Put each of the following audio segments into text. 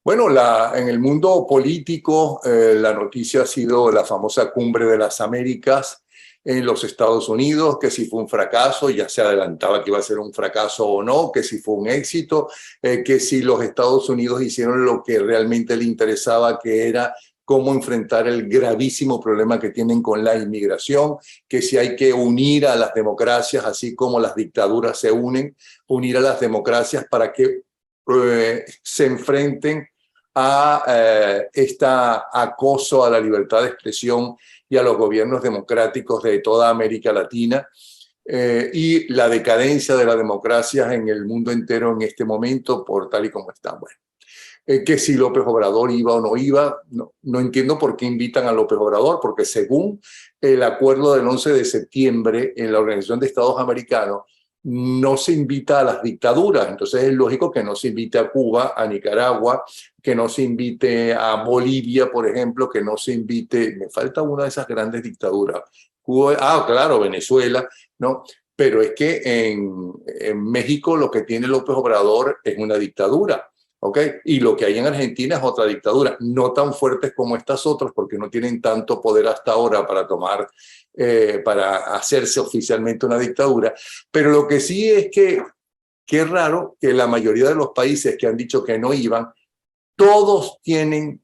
Bueno, en el mundo político, la noticia ha sido la famosa Cumbre de las Américas en los Estados Unidos, que si fue un fracaso, ya se adelantaba que iba a ser un fracaso o no, que si fue un éxito, que si los Estados Unidos hicieron lo que realmente le interesaba, que era cómo enfrentar el gravísimo problema que tienen con la inmigración, que si hay que unir a las democracias, así como las dictaduras se unen, unir a las democracias para que se enfrenten a este acoso a la libertad de expresión y a los gobiernos democráticos de toda América Latina y la decadencia de la democracia en el mundo entero en este momento por tal y como están. Bueno, que si López Obrador iba o no iba, no entiendo por qué invitan a López Obrador, porque según el acuerdo del 11 de septiembre en la Organización de Estados Americanos, no se invita a las dictaduras, entonces es lógico que no se invite a Cuba, a Nicaragua, que no se invite a Bolivia, por ejemplo, que no se invite, me falta una de esas grandes dictaduras, Cuba, claro, Venezuela, ¿no? Pero es que en México lo que tiene López Obrador es una dictadura. ¿Ok? Y lo que hay en Argentina es otra dictadura, no tan fuertes como estas otras, porque no tienen tanto poder hasta ahora para para hacerse oficialmente una dictadura. Pero lo que sí es que, qué raro que la mayoría de los países que han dicho que no iban, todos tienen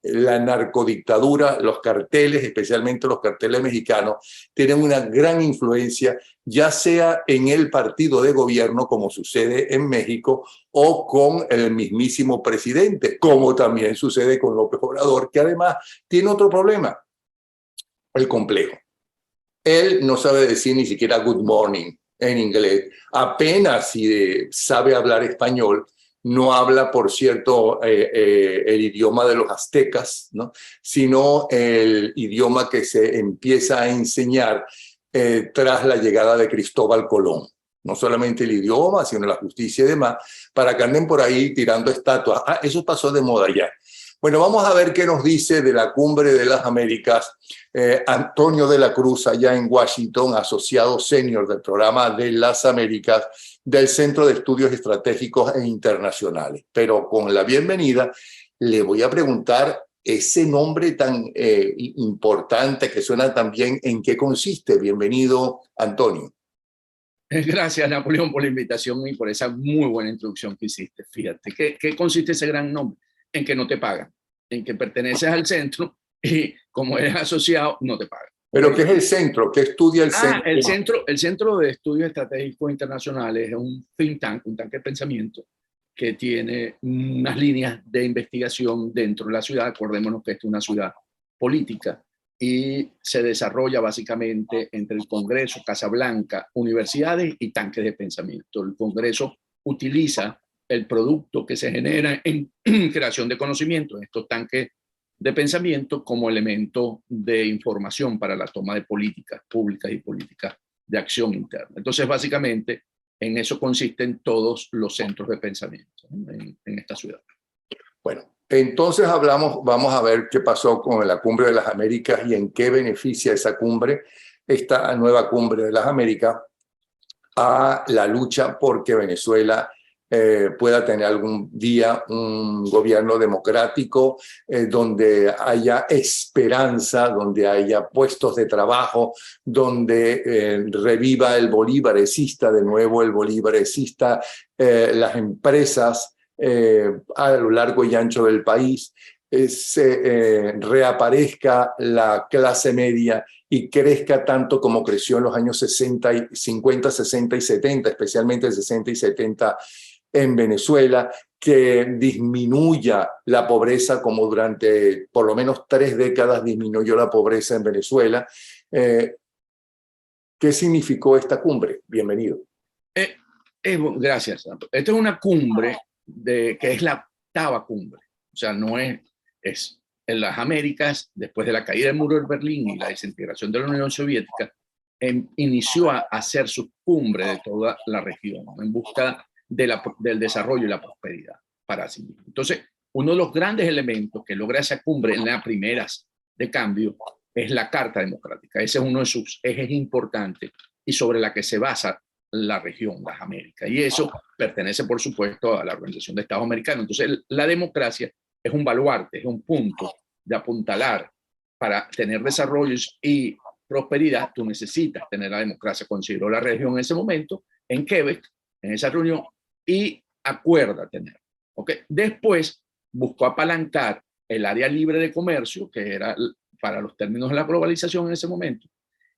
la narcodictadura, los carteles, especialmente los carteles mexicanos, tienen una gran influencia, ya sea en el partido de gobierno, como sucede en México, o con el mismísimo presidente, como también sucede con López Obrador, que además tiene otro problema, el complejo. Él no sabe decir ni siquiera good morning en inglés, apenas si sabe hablar español. No habla, por cierto, el idioma de los aztecas, ¿no? Sino el idioma que se empieza a enseñar tras la llegada de Cristóbal Colón. No solamente el idioma, sino la justicia y demás, para que anden por ahí tirando estatuas. Eso pasó de moda ya. Bueno, vamos a ver qué nos dice de la Cumbre de las Américas Antonio de la Cruz, allá en Washington, asociado senior del programa de las Américas del Centro de Estudios Estratégicos e Internacionales. Pero con la bienvenida, le voy a preguntar ese nombre tan importante que suena tan bien, ¿en qué consiste? Bienvenido, Antonio. Gracias, Napoleón, por la invitación y por esa muy buena introducción que hiciste. Fíjate, ¿qué consiste ese gran nombre? En que no te pagan, en que perteneces al centro y como eres asociado, no te pagan. ¿Pero qué es el centro? ¿Qué estudia el centro? El Centro de Estudios Estratégicos Internacionales es un think tank, un tanque de pensamiento que tiene unas líneas de investigación dentro de la ciudad. Acordémonos que esta es una ciudad política y se desarrolla básicamente entre el Congreso, Casa Blanca, universidades y tanques de pensamiento. El Congreso utiliza el producto que se genera en creación de conocimiento, en estos tanques de pensamiento, como elemento de información para la toma de políticas públicas y políticas de acción interna. Entonces, básicamente, en eso consisten todos los centros de pensamiento, ¿no? en esta ciudad. Bueno, entonces vamos a ver qué pasó con la Cumbre de las Américas y en qué beneficia esa cumbre, esta nueva Cumbre de las Américas, a la lucha porque Venezuela pueda tener algún día un gobierno democrático donde haya esperanza, donde haya puestos de trabajo, donde reviva el bolívar, exista de nuevo el bolívar, exista las empresas a lo largo y ancho del país, se reaparezca la clase media y crezca tanto como creció en los años 50, 60 y 70, especialmente el 60 y 70 en Venezuela, que disminuya la pobreza como durante por lo menos 3 décadas disminuyó la pobreza en Venezuela. ¿Qué significó esta cumbre? Bienvenido. Gracias. Esta es una cumbre que es la octava cumbre. O sea, no es en las Américas, después de la caída del muro de Berlín y la desintegración de la Unión Soviética, inició a hacer su cumbre de toda la región en busca del desarrollo y la prosperidad para sí mismo. Entonces, uno de los grandes elementos que logra esa cumbre en las primeras de cambio es la Carta Democrática. Ese es uno de sus ejes importantes y sobre la que se basa la región, las Américas. Y eso pertenece, por supuesto, a la Organización de Estados Americanos. Entonces, la democracia es un baluarte, es un punto de apuntalar. Para tener desarrollos y prosperidad, tú necesitas tener la democracia. Consideró la región en ese momento, en Quebec, en esa reunión, y acuerda tener. ¿Okay? Después buscó apalancar el área libre de comercio, que era para los términos de la globalización en ese momento,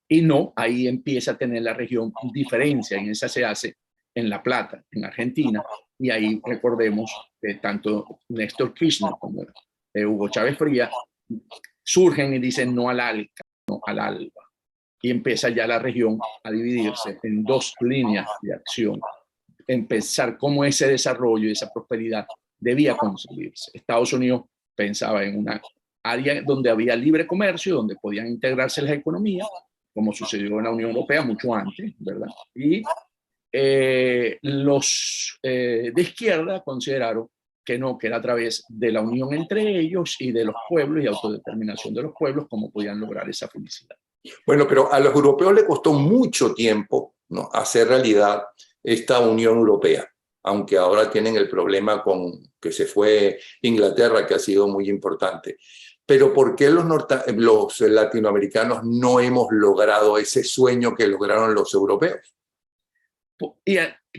y no, ahí empieza a tener la región diferencia, en esa se hace en La Plata, en Argentina, y ahí recordemos que tanto Néstor Kirchner como Hugo Chávez Frías surgen y dicen no al ALCA, no al ALBA, y empieza ya la región a dividirse en dos líneas de acción, empezar cómo ese desarrollo y esa prosperidad debía conseguirse. Estados Unidos pensaba en una área donde había libre comercio, donde podían integrarse las economías, como sucedió en la Unión Europea mucho antes, ¿verdad? Y los de izquierda consideraron que no, que era a través de la unión entre ellos y de los pueblos y autodeterminación de los pueblos como podían lograr esa felicidad. Bueno, pero a los europeos les costó mucho tiempo, ¿no?, hacer realidad esta Unión Europea, aunque ahora tienen el problema con que se fue Inglaterra, que ha sido muy importante. Pero ¿por qué los latinoamericanos no hemos logrado ese sueño que lograron los europeos?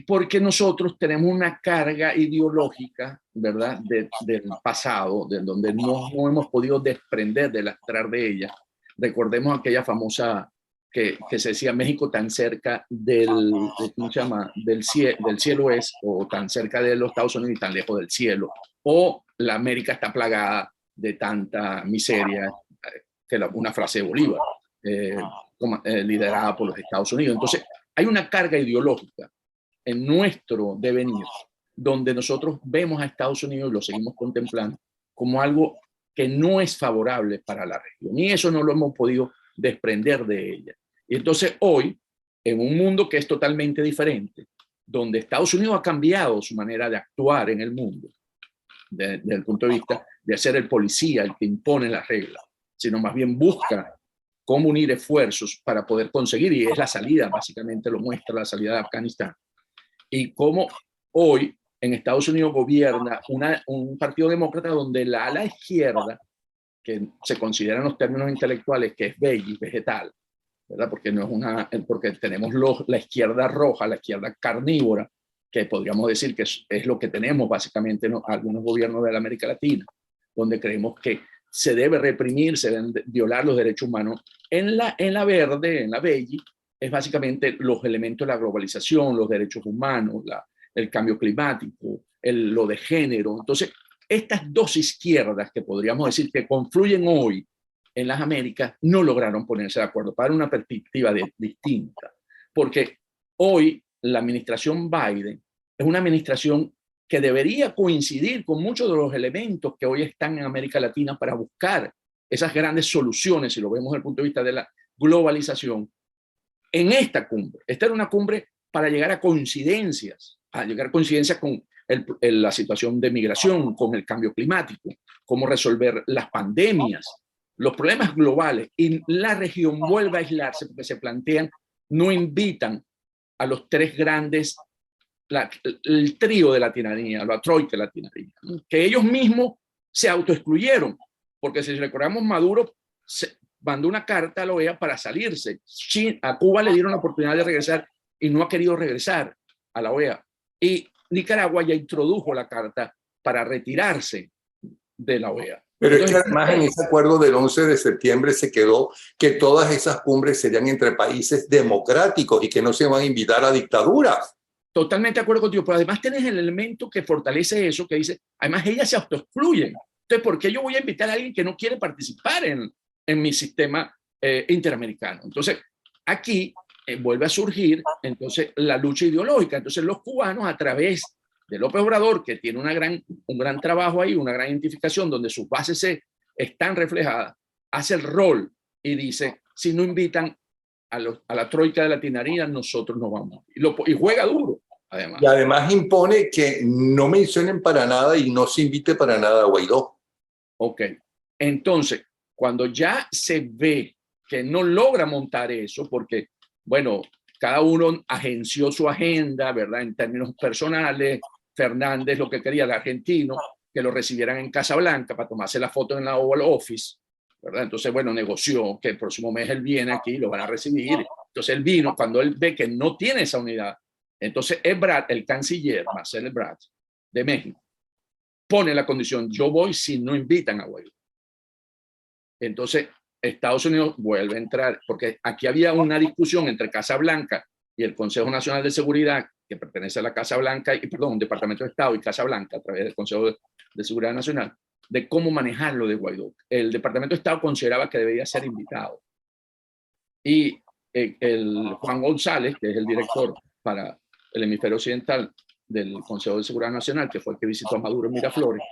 Porque nosotros tenemos una carga ideológica, ¿verdad?, del pasado, de donde no hemos podido desprender de lastrar de ella. Recordemos aquella famosa que se decía México tan cerca ¿cómo se llama?, del cielo es, o tan cerca de los Estados Unidos y tan lejos del cielo, o la América está plagada de tanta miseria, que una frase de Bolívar, liderada por los Estados Unidos. Entonces, hay una carga ideológica en nuestro devenir, donde nosotros vemos a Estados Unidos y lo seguimos contemplando como algo que no es favorable para la región. Y eso no lo hemos podido desprender de ella. Y entonces hoy, en un mundo que es totalmente diferente, donde Estados Unidos ha cambiado su manera de actuar en el mundo, desde el punto de vista de ser el policía, el que impone las reglas, sino más bien busca cómo unir esfuerzos para poder conseguir, y es la salida, básicamente lo muestra la salida de Afganistán, y cómo hoy en Estados Unidos gobierna un partido demócrata donde la ala izquierda, que se considera en los términos intelectuales que es vegetal, ¿verdad? Porque tenemos la izquierda roja, la izquierda carnívora, que podríamos decir que es lo que tenemos básicamente en algunos gobiernos de la América Latina, donde creemos que se debe reprimir, se deben violar los derechos humanos. En la verde, en la veggie, es básicamente los elementos de la globalización, los derechos humanos, el cambio climático, lo de género. Entonces, estas dos izquierdas que podríamos decir que confluyen hoy en las Américas no lograron ponerse de acuerdo para una perspectiva distinta. Porque hoy la administración Biden es una administración que debería coincidir con muchos de los elementos que hoy están en América Latina para buscar esas grandes soluciones, si lo vemos desde el punto de vista de la globalización, en esta cumbre. Esta era una cumbre para llegar a coincidencias con la situación de migración, con el cambio climático, cómo resolver las pandemias, los problemas globales, y la región vuelve a aislarse porque se plantean, no invitan a los tres grandes, el trío de la tiranía, la troika de la tiranía, que ellos mismos se autoexcluyeron, porque si recordamos, Maduro mandó una carta a la OEA para salirse. A Cuba le dieron la oportunidad de regresar y no ha querido regresar a la OEA. Y Nicaragua ya introdujo la carta para retirarse de la OEA. Pero entonces, es que además en ese acuerdo del 11 de septiembre se quedó que todas esas cumbres serían entre países democráticos y que no se van a invitar a dictaduras. Totalmente de acuerdo contigo, pero además tienes el elemento que fortalece eso, que dice, además ellas se autoexcluyen. Entonces, ¿por qué yo voy a invitar a alguien que no quiere participar en mi sistema interamericano? Entonces, aquí vuelve a surgir entonces la lucha ideológica. Entonces, los cubanos, a través de López Obrador, que tiene un gran trabajo ahí, una gran identificación, donde sus bases están reflejadas, hace el rol y dice, si no invitan a la troika de la tiranía, nosotros no vamos. Y juega duro, además. Y además impone que no mencionen para nada y no se invite para nada a Guaidó. Ok. Entonces, cuando ya se ve que no logra montar eso, porque, bueno, cada uno agenció su agenda, ¿verdad? En términos personales, Fernández lo que quería, el argentino, que lo recibieran en Casa Blanca para tomarse la foto en la Oval Office, ¿verdad? Entonces, bueno, negoció que el próximo mes él viene aquí, lo van a recibir. Entonces él vino, cuando él ve que no tiene esa unidad, entonces Ebrard, el canciller, Marcel Ebrard, de México, pone la condición, yo voy si no invitan a Guaidó. Entonces, Estados Unidos vuelve a entrar, porque aquí había una discusión entre Casa Blanca y el Consejo Nacional de Seguridad, que pertenece a la Casa Blanca, y perdón, Departamento de Estado y Casa Blanca, a través del Consejo de Seguridad Nacional, de cómo manejarlo de Guaidó. El Departamento de Estado consideraba que debía ser invitado. Y el Juan González, que es el director para el hemisferio occidental del Consejo de Seguridad Nacional, que fue el que visitó a Maduro en Miraflores,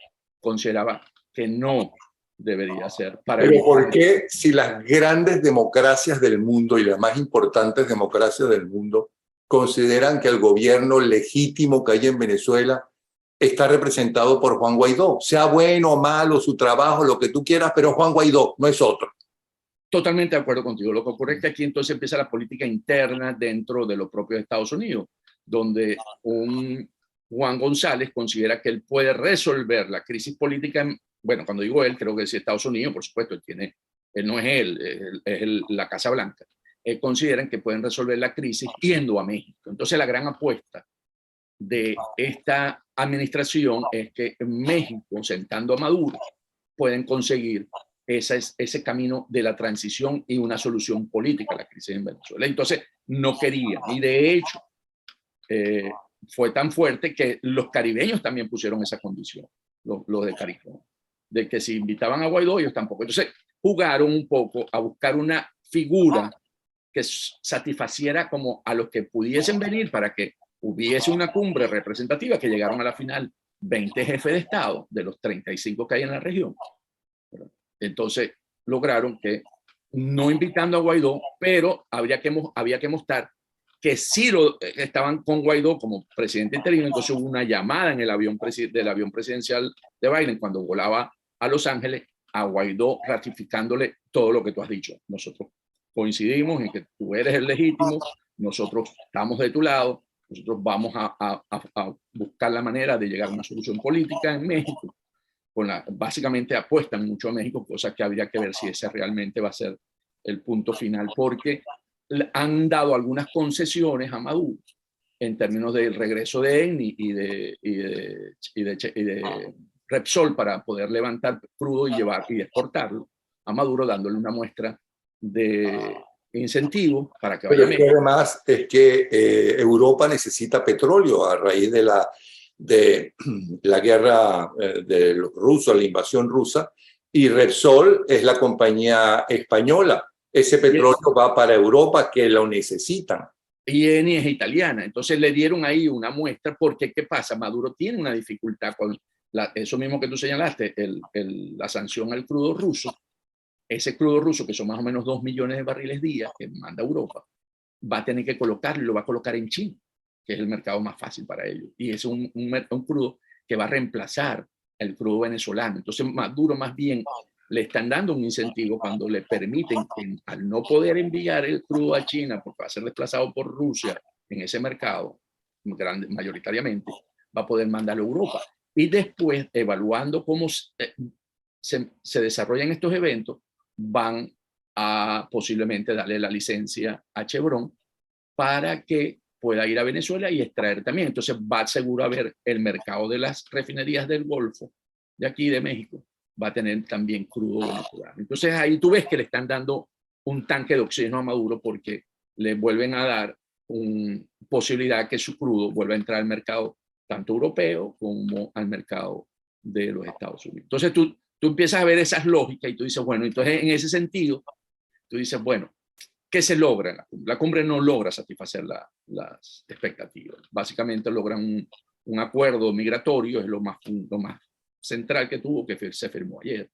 consideraba que no debería ser. Pero ¿por qué si las grandes democracias del mundo y las más importantes democracias del mundo consideran que el gobierno legítimo que hay en Venezuela está representado por Juan Guaidó? Sea bueno o malo su trabajo, lo que tú quieras, pero Juan Guaidó no es otro. Totalmente de acuerdo contigo. Lo que ocurre es que aquí entonces empieza la política interna dentro de los propios Estados Unidos, donde un Juan González considera que él puede resolver la crisis política. Bueno, cuando digo él, creo que es Estados Unidos, por supuesto, él no es la Casa Blanca. Consideran que pueden resolver la crisis yendo a México. Entonces la gran apuesta de esta administración es que en México, sentando a Maduro, pueden conseguir ese camino de la transición y una solución política a la crisis en Venezuela. Entonces, no querían. Y de hecho, fue tan fuerte que los caribeños también pusieron esa condición, los de CARICOM, de que si invitaban a Guaidó, ellos tampoco. Entonces, jugaron un poco a buscar una figura que satisfaciera como a los que pudiesen venir para que hubiese una cumbre representativa, que llegaron a la final 20 jefes de Estado de los 35 que hay en la región. Entonces lograron que, no invitando a Guaidó, pero había que mostrar que sí estaban con Guaidó como presidente interino. Entonces hubo una llamada en el avión presidencial de Biden cuando volaba a Los Ángeles a Guaidó, ratificándole todo lo que tú has dicho. Nosotros coincidimos en que tú eres el legítimo, nosotros estamos de tu lado, nosotros vamos a buscar la manera de llegar a una solución política en México. Básicamente apuestan mucho a México, cosa que habría que ver si ese realmente va a ser el punto final, porque han dado algunas concesiones a Maduro en términos del regreso de ENI y de Repsol para poder levantar crudo y exportarlo a Maduro, dándole una muestra de incentivo para que vaya a México. Además es que Europa necesita petróleo a raíz de la guerra de los rusos, la invasión rusa, y Repsol es la compañía española. Ese petróleo va para Europa, que lo necesitan. Y Eni es italiana, entonces le dieron ahí una muestra, porque ¿qué pasa? Maduro tiene una dificultad con eso mismo que tú señalaste, la sanción al crudo ruso. Ese crudo ruso, que son más o menos 2 millones de barriles día que manda Europa, va a tener que colocarlo, lo va a colocar en China, que es el mercado más fácil para ellos. Y es un crudo que va a reemplazar el crudo venezolano. Entonces Maduro más bien le están dando un incentivo cuando le permiten que, al no poder enviar el crudo a China porque va a ser desplazado por Rusia en ese mercado, mayoritariamente, va a poder mandarlo a Europa. Y después, evaluando cómo se desarrollan estos eventos, van a posiblemente darle la licencia a Chevron para que pueda ir a Venezuela y extraer también. Entonces va seguro a ver el mercado de las refinerías del Golfo, de aquí de México, va a tener también crudo venezolano. Entonces ahí tú ves que le están dando un tanque de oxígeno a Maduro, porque le vuelven a dar una posibilidad que su crudo vuelva a entrar al mercado tanto europeo como al mercado de los Estados Unidos. Entonces tú empiezas a ver esas lógicas y tú dices, bueno, entonces en ese sentido, tú dices, bueno, ¿qué se logra en la cumbre? La cumbre no logra satisfacer las expectativas. Básicamente logran un acuerdo migratorio, es lo más central que tuvo, que se firmó ayer,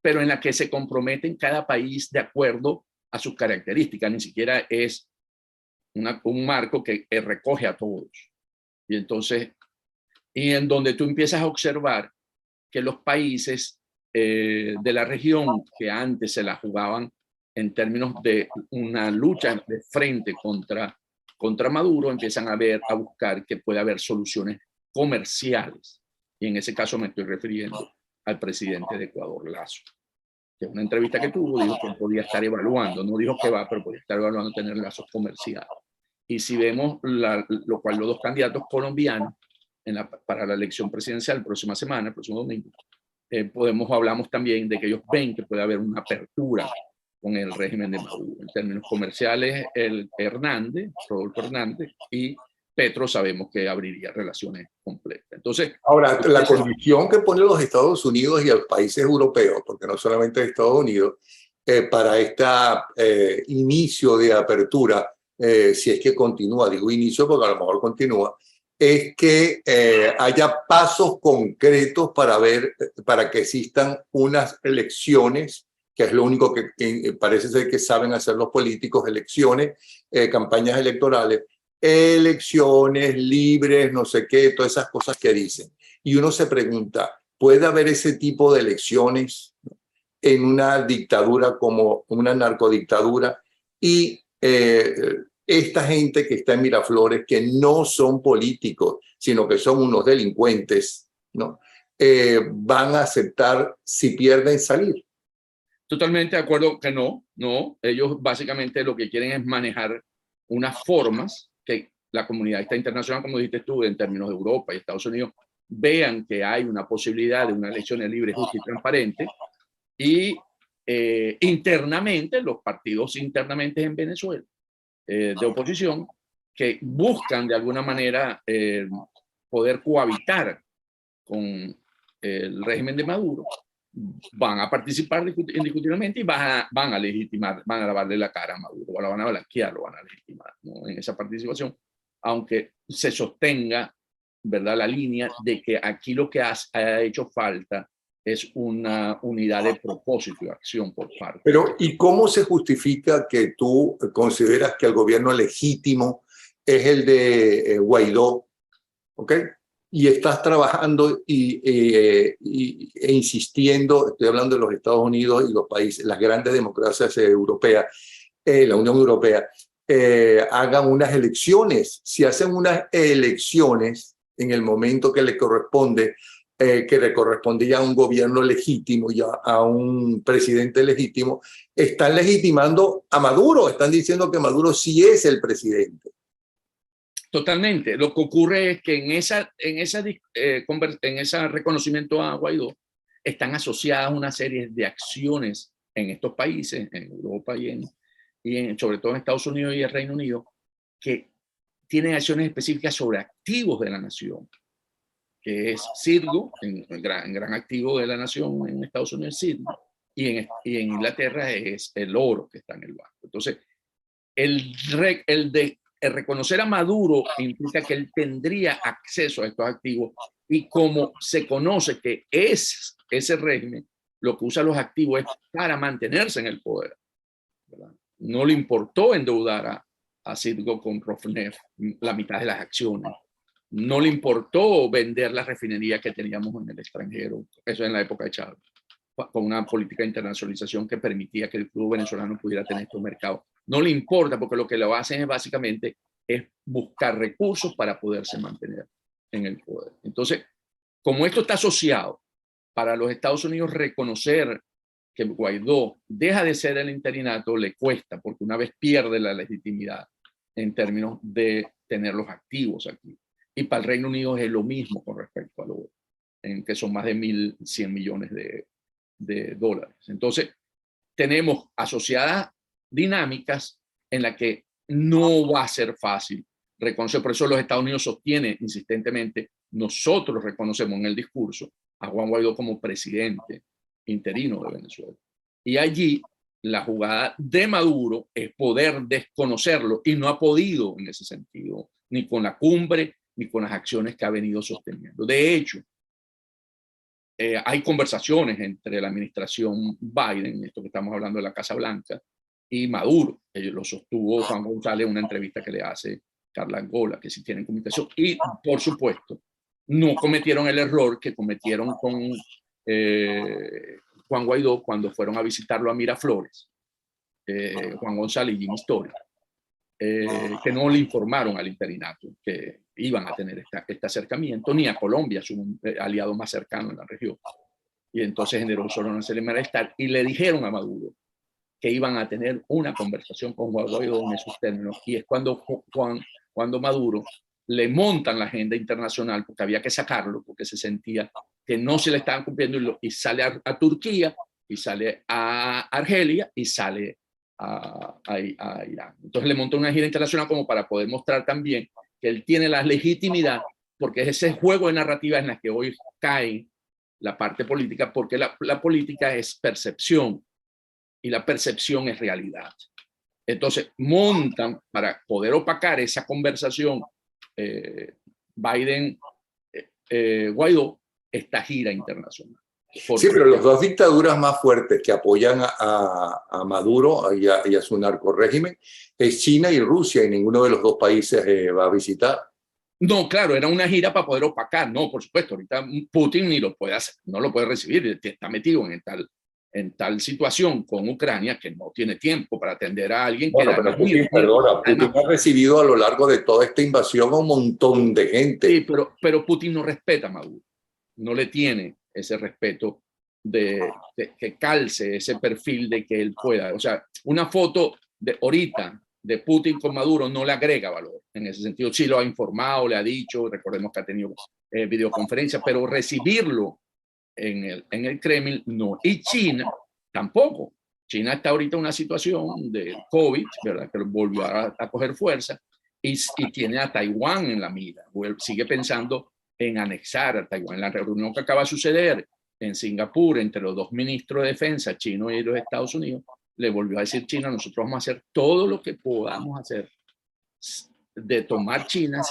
pero en la que se comprometen cada país de acuerdo a sus características. Ni siquiera es un marco que recoge a todos. Y entonces, y en donde tú empiezas a observar que los países de la región, que antes se la jugaban en términos de una lucha de frente contra contra Maduro, empiezan a buscar que pueda haber soluciones comerciales. Y en ese caso me estoy refiriendo al presidente de Ecuador, Lasso, que en una entrevista que tuvo dijo que podía estar evaluando, no dijo que va, pero podía estar evaluando tener lazos comerciales. Y si vemos lo cual los dos candidatos colombianos para la elección presidencial próxima semana, el próximo domingo, hablamos también de que ellos ven que puede haber una apertura con el régimen de Maduro. En términos comerciales, Rodolfo Hernández, y Petro sabemos que abriría relaciones completas. Entonces, ahora, la condición que ponen los Estados Unidos y los países europeos, porque no solamente Estados Unidos, para este inicio de apertura, si es que continúa, digo inicio porque a lo mejor continúa, es que haya pasos concretos para que existan unas elecciones, que es lo único que parece ser que saben hacer los políticos, elecciones, campañas electorales, elecciones libres, no sé qué, todas esas cosas que dicen. Y uno se pregunta, ¿puede haber ese tipo de elecciones en una dictadura como una narcodictadura? Y esta gente que está en Miraflores, que no son políticos, sino que son unos delincuentes, ¿no? Van a aceptar si pierden salir. Totalmente de acuerdo que no. Ellos básicamente lo que quieren es manejar unas formas que la comunidad internacional, como dijiste tú, en términos de Europa y Estados Unidos, vean que hay una posibilidad de una elección libre, justa y transparente, y internamente, los partidos internamente en Venezuela, de oposición, que buscan de alguna manera poder cohabitar con el régimen de Maduro, van a participar indiscutiblemente y van a legitimar, van a lavarle la cara a Maduro, o lo van a blanquear, lo van a legitimar, ¿no? En esa participación, aunque se sostenga, ¿verdad?, la línea de que aquí lo que ha hecho falta es una unidad de propósito y acción por parte. Pero, ¿y cómo se justifica que tú consideras que el gobierno legítimo es el de Guaidó, ¿ok? Y estás trabajando e insistiendo, estoy hablando de los Estados Unidos y los países, las grandes democracias europeas, la Unión Europea, hagan unas elecciones. Si hacen unas elecciones en el momento que le corresponde, que le correspondía a un gobierno legítimo y a un presidente legítimo, están legitimando a Maduro, están diciendo que Maduro sí es el presidente. Totalmente. Lo que ocurre es que en ese reconocimiento a Guaidó están asociadas una serie de acciones en estos países, en Europa sobre todo en Estados Unidos y el Reino Unido, que tienen acciones específicas sobre activos de la nación, que es Citgo, en gran activo de la nación en Estados Unidos, Citgo, y en Inglaterra es el oro que está en el banco. Entonces, el reconocer a Maduro implica que él tendría acceso a estos activos, y como se conoce que es ese régimen, lo que usa los activos es para mantenerse en el poder, ¿verdad? No le importó endeudar a Citgo con Rosneft la mitad de las acciones. No le importó vender la refinería que teníamos en el extranjero, eso en la época de Chávez, con una política de internacionalización que permitía que el club venezolano pudiera tener estos mercados. No le importa, porque lo que lo hacen es básicamente buscar recursos para poderse mantener en el poder. Entonces, como esto está asociado, para los Estados Unidos reconocer que Guaidó deja de ser el interinato le cuesta, porque una vez pierde la legitimidad en términos de tener los activos aquí. Y para el Reino Unido es lo mismo con respecto al oro, en que son más de 1.100 millones de dólares. Entonces, tenemos asociadas dinámicas en las que no va a ser fácil reconocer. Por eso los Estados Unidos sostienen insistentemente, nosotros reconocemos en el discurso a Juan Guaidó como presidente interino de Venezuela. Y allí la jugada de Maduro es poder desconocerlo, y no ha podido en ese sentido, ni con la cumbre, ni con las acciones que ha venido sosteniendo. De hecho, hay conversaciones entre la administración Biden, esto que estamos hablando de la Casa Blanca, y Maduro. Lo sostuvo Juan González en una entrevista que le hace Carla Angola, que sí tienen comunicación. Y, por supuesto, no cometieron el error que cometieron con Juan Guaidó cuando fueron a visitarlo a Miraflores, Juan González y Jimmy Story, que no le informaron al interinato que iban a tener este acercamiento, ni a Colombia, su aliado más cercano en la región. Y entonces generó solo una serie de malestar y le dijeron a Maduro que iban a tener una conversación con Guaidó en esos términos. Y es cuando Maduro le montan la agenda internacional, porque había que sacarlo, porque se sentía que no se le estaban cumpliendo, y sale a Turquía, y sale a Argelia, y sale a Irán. Entonces le montó una gira internacional como para poder mostrar también que él tiene la legitimidad, porque es ese juego de narrativas en la que hoy cae la parte política, porque la política es percepción y la percepción es realidad. Entonces montan para poder opacar esa conversación Biden-Guaidó esta gira internacional. Sí, pero las dos dictaduras más fuertes que apoyan a Maduro y a su narcorrégimen es China y Rusia, y ninguno de los dos países va a visitar. No, claro, era una gira para poder opacar. No, por supuesto, ahorita Putin ni lo puede hacer, no lo puede recibir, está metido en tal situación con Ucrania que no tiene tiempo para atender a alguien bueno, que pero Putin, perdona, Putin ha recibido a lo largo de toda esta invasión a un montón de gente. Sí, pero Putin no respeta a Maduro, no le tiene ese respeto de que calce ese perfil de que él pueda. O sea, una foto de ahorita de Putin con Maduro no le agrega valor. En ese sentido, sí lo ha informado, le ha dicho, recordemos que ha tenido videoconferencias, pero recibirlo en el Kremlin no. Y China tampoco. China está ahorita en una situación de COVID, ¿verdad? Que volvió a coger fuerza y tiene a Taiwán en la mira. Sigue pensando en anexar a Taiwán. La reunión que acaba de suceder en Singapur entre los dos ministros de defensa, chino y los Estados Unidos, le volvió a decir China, nosotros vamos a hacer todo lo que podamos hacer de tomar China,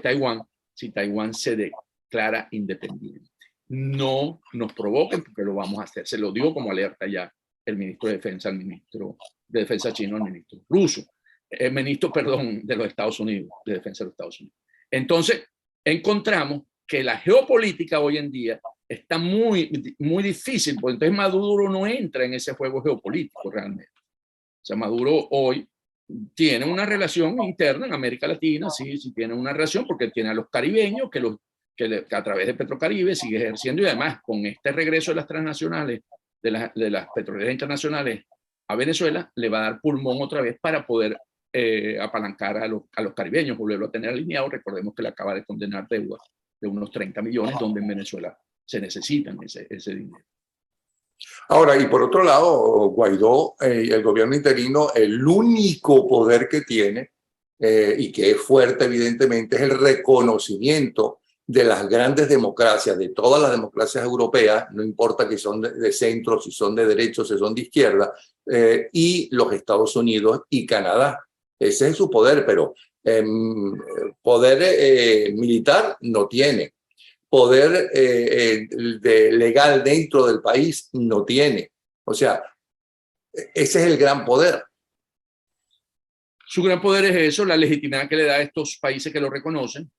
Taiwán, si Taiwán se declara independiente. No nos provoquen porque lo vamos a hacer. Se lo digo como alerta ya el ministro de Defensa, al ministro de Defensa chino, al ministro ruso, el ministro, perdón, de los Estados Unidos, de Defensa de los Estados Unidos. Entonces, encontramos que la geopolítica hoy en día está muy, muy difícil, porque entonces Maduro no entra en ese juego geopolítico realmente. O sea, Maduro hoy tiene una relación interna en América Latina, sí tiene una relación porque tiene a los caribeños que a través de Petrocaribe sigue ejerciendo, y además con este regreso de las transnacionales, de las petroleras internacionales a Venezuela, le va a dar pulmón otra vez para poder apalancar a los caribeños, volverlo a tener alineado. Recordemos que le acaba de condenar deuda de unos 30 millones, donde en Venezuela se necesitan ese dinero. Ahora, y por otro lado, Guaidó, el gobierno interino, el único poder que tiene, y que es fuerte evidentemente, es el reconocimiento de las grandes democracias, de todas las democracias europeas, no importa que son de centro, si son de derecha, si son de izquierda, y los Estados Unidos y Canadá. Ese es su poder, pero poder militar no tiene. Poder legal dentro del país no tiene. O sea, ese es el gran poder. Su gran poder es eso, la legitimidad que le da a estos países que lo reconocen,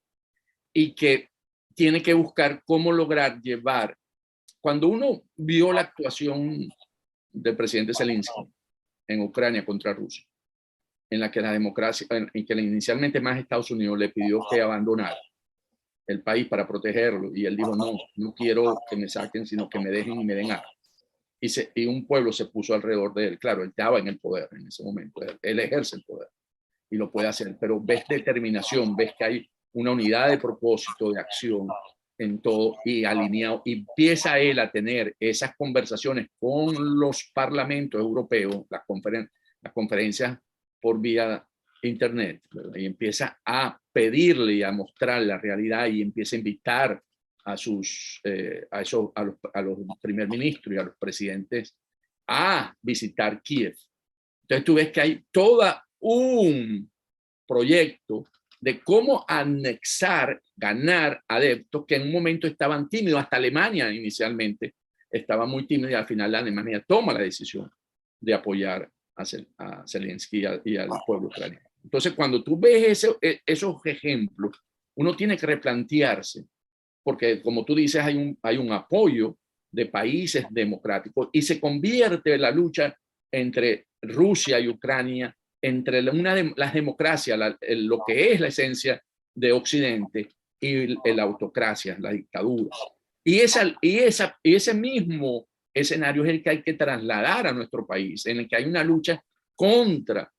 y que tiene que buscar cómo lograr llevar. Cuando uno vio la actuación del presidente Zelensky en Ucrania contra Rusia, en la que la democracia, en que inicialmente más Estados Unidos le pidió que abandonara el país para protegerlo, y él dijo, no quiero que me saquen, sino que me dejen y me den armas. Y un pueblo se puso alrededor de él. Claro, él estaba en el poder en ese momento, él ejerce el poder y lo puede hacer, pero ves determinación, ves que hay una unidad de propósito, de acción en todo, y alineado, y empieza él a tener esas conversaciones con los parlamentos europeos, las conferencias por vía internet, ¿verdad? Y empieza a pedirle y a mostrar la realidad, y empieza a invitar a los primer ministros y a los presidentes a visitar Kiev. Entonces tú ves que hay toda un proyecto de cómo anexar, ganar adeptos que en un momento estaban tímidos. Hasta Alemania inicialmente estaba muy tímida, y al final Alemania toma la decisión de apoyar a Zelensky y al pueblo ucraniano. Entonces, cuando tú ves esos ejemplos, uno tiene que replantearse, porque como tú dices, hay un apoyo de países democráticos, y se convierte la lucha entre Rusia y Ucrania entre las democracias, lo que es la esencia de Occidente, y la autocracia, la dictadura. Y ese mismo escenario es el que hay que trasladar a nuestro país, en el que hay una lucha contra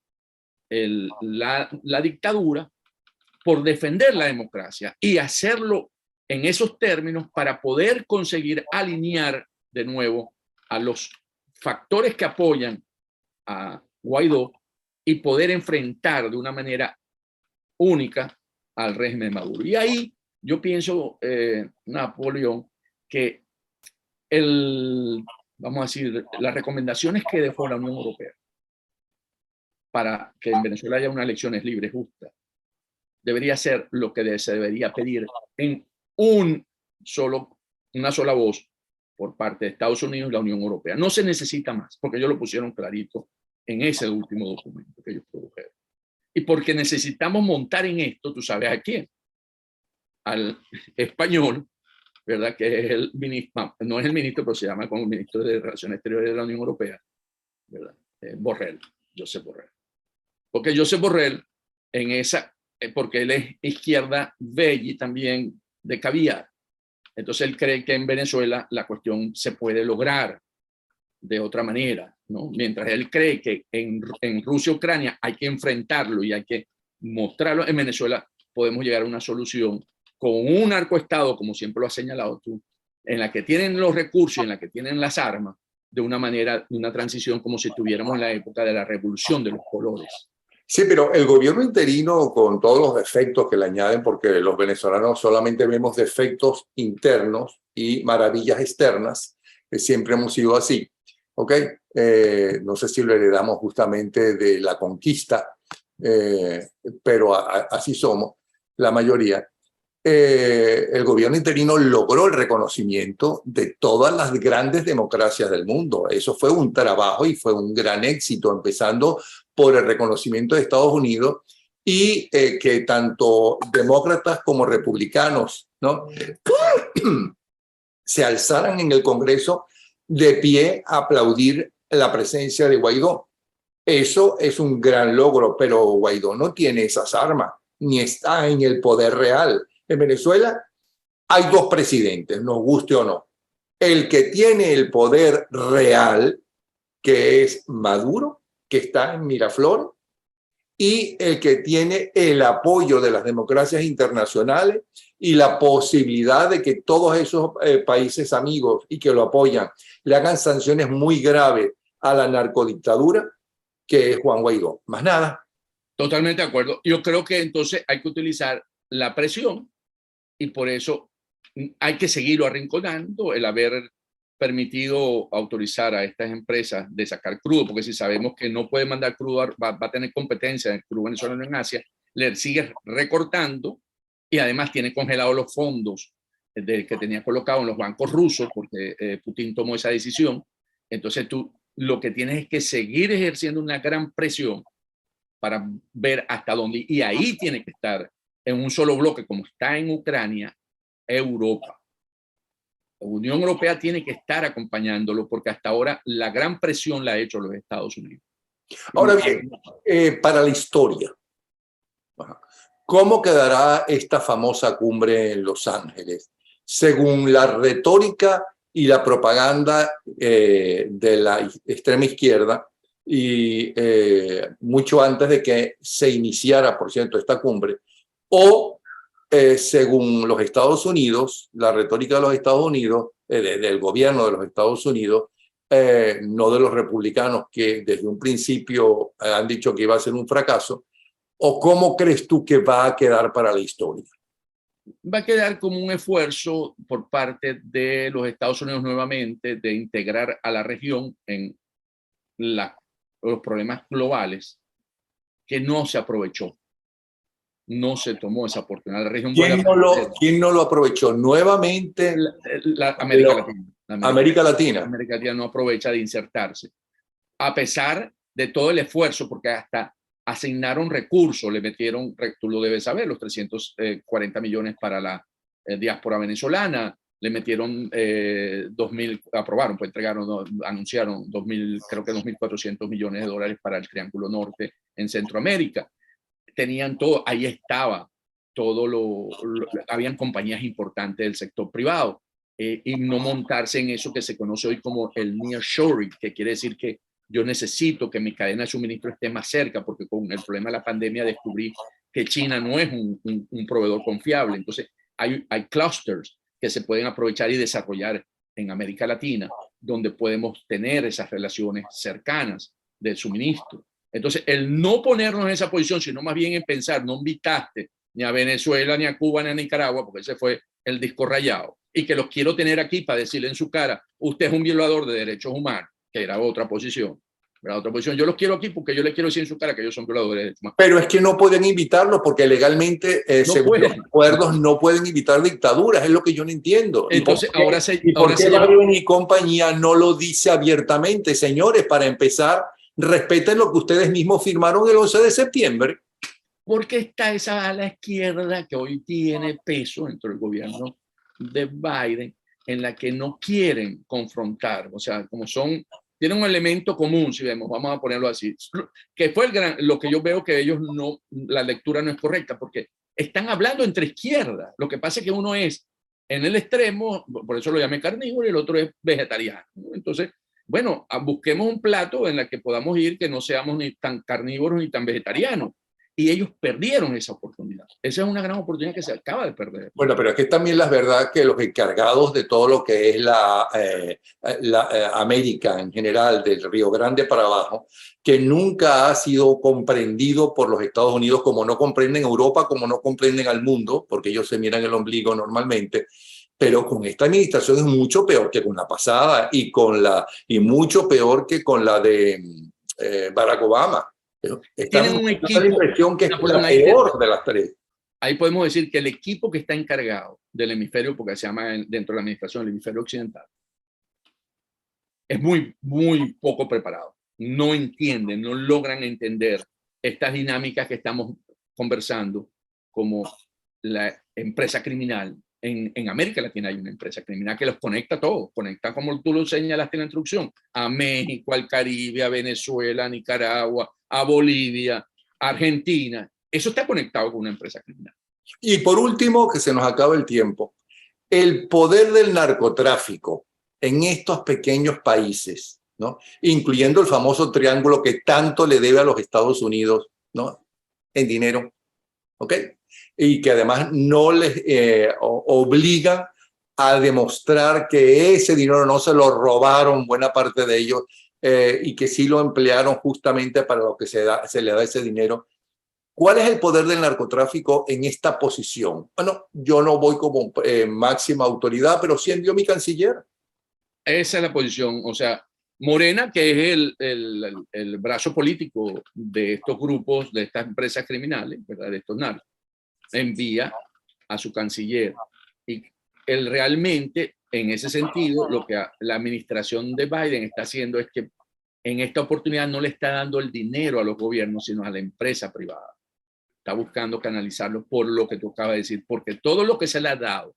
la dictadura por defender la democracia y hacerlo en esos términos para poder conseguir alinear de nuevo a los factores que apoyan a Guaidó y poder enfrentar de una manera única al régimen de Maduro. Y ahí yo pienso, Napoleón, que vamos a decir, las recomendaciones que dejó la Unión Europea para que en Venezuela haya unas elecciones libres, justas, debería ser lo que se debería pedir en una sola voz por parte de Estados Unidos y la Unión Europea. No se necesita más, porque ellos lo pusieron clarito en ese último documento que ellos produjeron. Y porque necesitamos montar en esto, tú sabes a quién, al español, ¿verdad? Que es el ministro, no es el ministro, pero se llama como el ministro de Relaciones Exteriores de la Unión Europea, ¿verdad? Borrell, Josep Borrell. Porque Josep Borrell, porque él es izquierda veggie también de caviar. Entonces él cree que en Venezuela la cuestión se puede lograr de otra manera, ¿no? Mientras él cree que en Rusia y Ucrania hay que enfrentarlo y hay que mostrarlo, en Venezuela podemos llegar a una solución con un narcoestado, como siempre lo has señalado tú, en la que tienen los recursos, en la que tienen las armas, de una manera, de una transición como si estuviéramos en la época de la revolución de los colores. Sí, pero el gobierno interino, con todos los defectos que le añaden, porque los venezolanos solamente vemos defectos internos y maravillas externas, que siempre hemos sido así, ¿ok? No sé si lo heredamos justamente de la conquista, pero así somos la mayoría. El gobierno interino logró el reconocimiento de todas las grandes democracias del mundo. Eso fue un trabajo y fue un gran éxito, empezando por el reconocimiento de Estados Unidos y que tanto demócratas como republicanos, ¿no? se alzaran en el Congreso de pie a aplaudir la presencia de Guaidó. Eso es un gran logro, pero Guaidó no tiene esas armas, ni está en el poder real. En Venezuela hay dos presidentes, nos guste o no. El que tiene el poder real, que es Maduro, que está en Miraflores, y el que tiene el apoyo de las democracias internacionales y la posibilidad de que todos esos países amigos y que lo apoyan le hagan sanciones muy graves a la narcodictadura, que es Juan Guaidó. Más nada. Totalmente de acuerdo. Yo creo que entonces hay que utilizar la presión y por eso hay que seguirlo arrinconando, el haber permitido autorizar a estas empresas de sacar crudo, porque si sabemos que no puede mandar crudo, va a tener competencia en el crudo venezolano en Asia, le sigue recortando y además tiene congelados los fondos que tenía colocado en los bancos rusos, porque Putin tomó esa decisión. Entonces tú lo que tienes es que seguir ejerciendo una gran presión para ver hasta dónde, y ahí tiene que estar en un solo bloque, como está en Ucrania, Europa. La Unión Europea tiene que estar acompañándolo porque hasta ahora la gran presión la ha hecho los Estados Unidos. Ahora bien, para la historia, ¿cómo quedará esta famosa cumbre en Los Ángeles? Según la retórica y la propaganda de la extrema izquierda, y mucho antes de que se iniciara, por cierto, esta cumbre, o según los Estados Unidos, la retórica de los Estados Unidos, del gobierno de los Estados Unidos, no de los republicanos, que desde un principio han dicho que iba a ser un fracaso, o cómo crees tú que va a quedar para la historia? Va a quedar como un esfuerzo por parte de los Estados Unidos nuevamente de integrar a la región en los problemas globales, que no se aprovechó. No se tomó esa oportunidad. La región ¿Quién no lo aprovechó? Nuevamente América Latina. América Latina. América Latina no aprovecha de insertarse. A pesar de todo el esfuerzo, porque hasta asignaron recursos, le metieron, tú lo debes saber, los 340 millones para la diáspora venezolana, le metieron 2.000, aprobaron, pues entregaron, anunciaron 2.000, creo que 2.400 millones de dólares para el Triángulo Norte en Centroamérica. Tenían todo, ahí estaba todo habían compañías importantes del sector privado, y no montarse en eso que se conoce hoy como el nearshoring, que quiere decir que yo necesito que mi cadena de suministro esté más cerca, porque con el problema de la pandemia descubrí que China no es un proveedor confiable. Entonces hay clusters que se pueden aprovechar y desarrollar en América Latina, donde podemos tener esas relaciones cercanas del suministro. Entonces, el no ponernos en esa posición, sino más bien en pensar, no invitaste ni a Venezuela, ni a Cuba, ni a Nicaragua, porque ese fue el disco rayado, y que los quiero tener aquí para decirle en su cara, usted es un violador de derechos humanos, que era otra posición. Era otra posición. Yo los quiero aquí porque yo les quiero decir en su cara que ellos son violadores de derechos humanos. Pero es que no pueden invitarlos porque legalmente, no según los acuerdos, no pueden invitar dictaduras. Es lo que yo no entiendo. Entonces, ¿Y por qué Biden y compañía no lo dice abiertamente? Señores, para empezar, respeten lo que ustedes mismos firmaron el 11 de septiembre. Porque está esa ala izquierda que hoy tiene peso dentro del gobierno de Biden, en la que no quieren confrontar, o sea, como tienen un elemento común, si vemos, vamos a ponerlo así, que fue lo que yo veo que ellos no, la lectura no es correcta, porque están hablando entre izquierdas. Lo que pasa es que uno es en el extremo, por eso lo llamé carnívoro, y el otro es vegetariano. Entonces, bueno, busquemos un plato en el que podamos ir, que no seamos ni tan carnívoros ni tan vegetarianos. Y ellos perdieron esa oportunidad. Esa es una gran oportunidad que se acaba de perder. Bueno, pero es que también la verdad que los encargados de todo lo que es la América en general, del Río Grande para abajo, que nunca ha sido comprendido por los Estados Unidos, como no comprenden Europa, como no comprenden al mundo, porque ellos se miran el ombligo normalmente. Pero con esta administración es mucho peor que con la pasada y mucho peor que con la de Barack Obama. Tienen un equipo, la impresión que es la peor de las tres. Ahí podemos decir que el equipo que está encargado del hemisferio, porque se llama dentro de la administración el hemisferio occidental, es muy, muy poco preparado. No entienden, no logran entender estas dinámicas que estamos conversando, como la empresa criminal. En América Latina hay una empresa criminal que los conecta a todos, conecta, como tú lo señalaste en la introducción, a México, al Caribe, a Venezuela, a Nicaragua, a Bolivia, a Argentina. Eso está conectado con una empresa criminal. Y por último, que se nos acaba el tiempo, el poder del narcotráfico en estos pequeños países, ¿no? Incluyendo el famoso triángulo que tanto le debe a los Estados Unidos, ¿no? En dinero, ¿ok? Y que además no les obliga a demostrar que ese dinero no se lo robaron buena parte de ellos, y que sí lo emplearon justamente para lo que se le da ese dinero. ¿Cuál es el poder del narcotráfico en esta posición? Bueno, yo no voy como máxima autoridad, pero sí envió mi canciller. Esa es la posición. O sea, Morena, que es el brazo político de estos grupos, de estas empresas criminales, ¿verdad? De estos narcos, envía a su canciller. Y él realmente, en ese sentido, lo que la administración de Biden está haciendo es que en esta oportunidad no le está dando el dinero a los gobiernos, sino a la empresa privada. Está buscando canalizarlo por lo que tú acabas de decir, porque todo lo que se le ha dado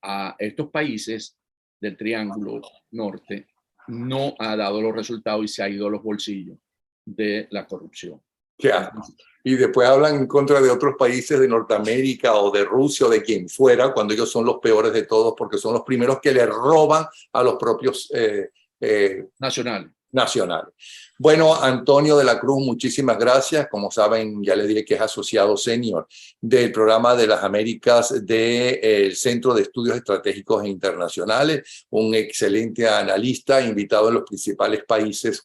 a estos países del Triángulo Norte no ha dado los resultados y se ha ido a los bolsillos de la corrupción. Ya. Y después hablan en contra de otros países de Norteamérica o de Rusia o de quien fuera, cuando ellos son los peores de todos, porque son los primeros que le roban a los propios nacionales. Bueno, Antonio de la Cruz, muchísimas gracias. Como saben, ya le diré que es asociado senior del programa de las Américas del Centro de Estudios Estratégicos e Internacionales, un excelente analista, invitado en los principales países,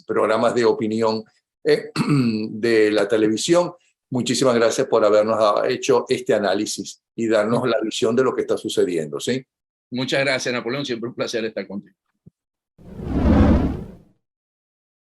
programas de opinión de la televisión. Muchísimas gracias por habernos hecho este análisis y darnos la visión de lo que está sucediendo, ¿sí? Muchas gracias, Napoleón. Siempre un placer estar contigo.